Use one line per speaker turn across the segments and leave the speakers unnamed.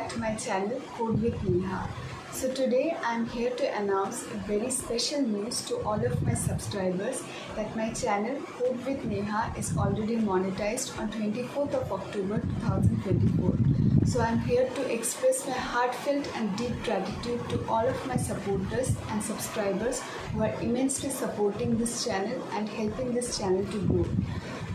back to my channel Code with Neha. So today I'm here to announce a very special news to all of my subscribers that my channel Code with Neha is already monetized on 24th of October 2024. So I'm here to express my heartfelt and deep gratitude to all of my supporters and subscribers who are immensely supporting this channel and helping this channel to grow.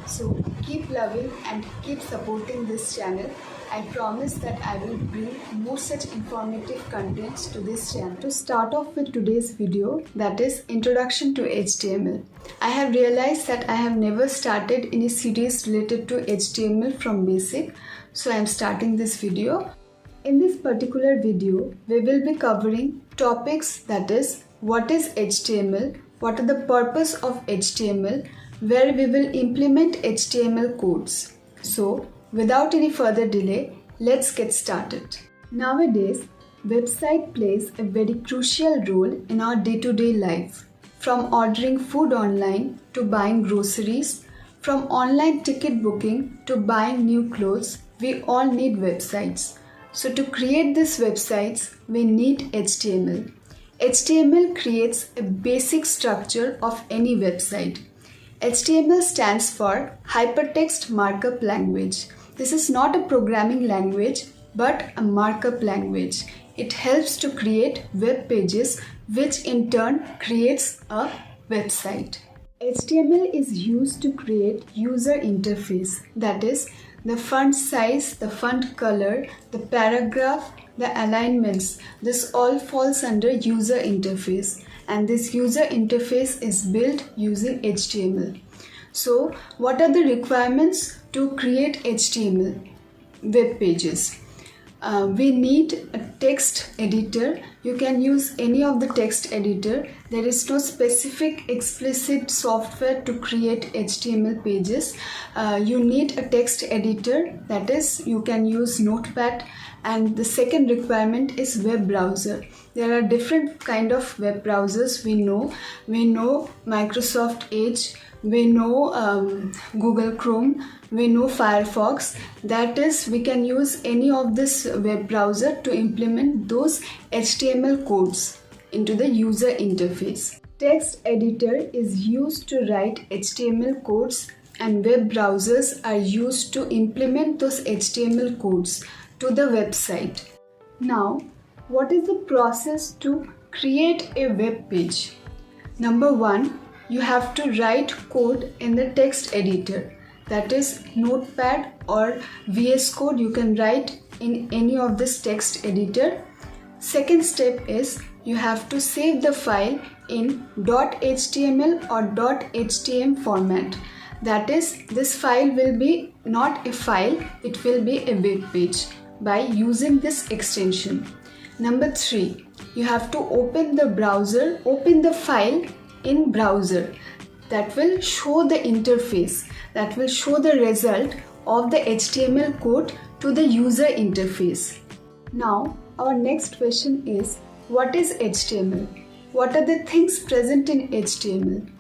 So keep loving and keep supporting this channel. I promise that I will bring more such informative contents to this channel. To start off with today's video, that is Introduction to HTML. I have realized that I have never started any series related to HTML from basic, so I am starting this video. In this particular video, we will be covering topics, that is what is HTML, what are the purpose of HTML, where we will implement HTML codes. So without any further delay, let's get started. Nowadays, website plays a very crucial role in our day-to-day life. From ordering food online to buying groceries, from online ticket booking to buying new clothes, we all need websites. So to create these websites, we need HTML. HTML creates a basic structure of any website. HTML stands for HyperText Markup Language. This is not a programming language but a markup language. It helps to create web pages, which in turn creates a website. HTML is used to create user interface, that is the font size, the font color, the paragraph, the alignments. This all falls under user interface, and this user interface is built using HTML. So what are the requirements to create HTML web pages? We need a text editor. You can use any of the text editor. There is no specific explicit software to create HTML pages. You need a text editor, that is you can use Notepad. And the second requirement is web browser. There are different kind of web browsers we know. We know Microsoft Edge, we know Google Chrome, we know Firefox. That is, we can use any of this web browser to implement those HTML codes into the user interface. Text editor is used to write HTML codes, and web browsers are used to implement those HTML codes to the website. Now, what is the process to create a web page? Number one, you have to write code in the text editor, that is Notepad or VS Code. You can write in any of this text editor. Second step is you have to save the file in .html or .htm format. That is, this file will be not a file, it will be a web page by using this extension. Number 3, you have to open the file in browser. That will show the interface, that will show the result of the HTML code to the user interface. Now, our next question is, what is HTML? What are the things present in HTML?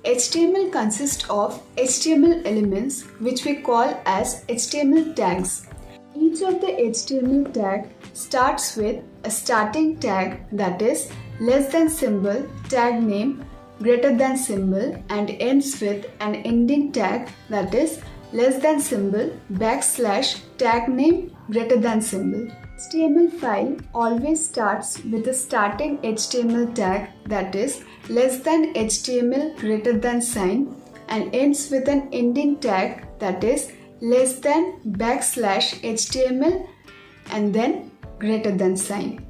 HTML consists of HTML elements, which we call as HTML tags. Each of the HTML tag starts with a starting tag, that is less than symbol, tag name, greater than symbol, and ends with an ending tag, that is less than symbol, backslash, tag name, greater than symbol. HTML file always starts with a starting HTML tag, that is less than HTML greater than sign, and ends with an ending tag, that is less than backslash HTML and then greater than sign.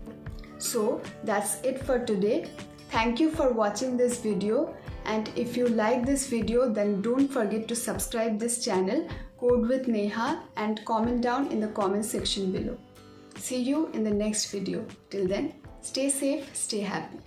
So that's it for today. Thank you for watching this video, and if you like this video, then don't forget to subscribe this channel Code with Neha and comment down in the comment section below. See you in the next video. Till then, stay safe, stay happy.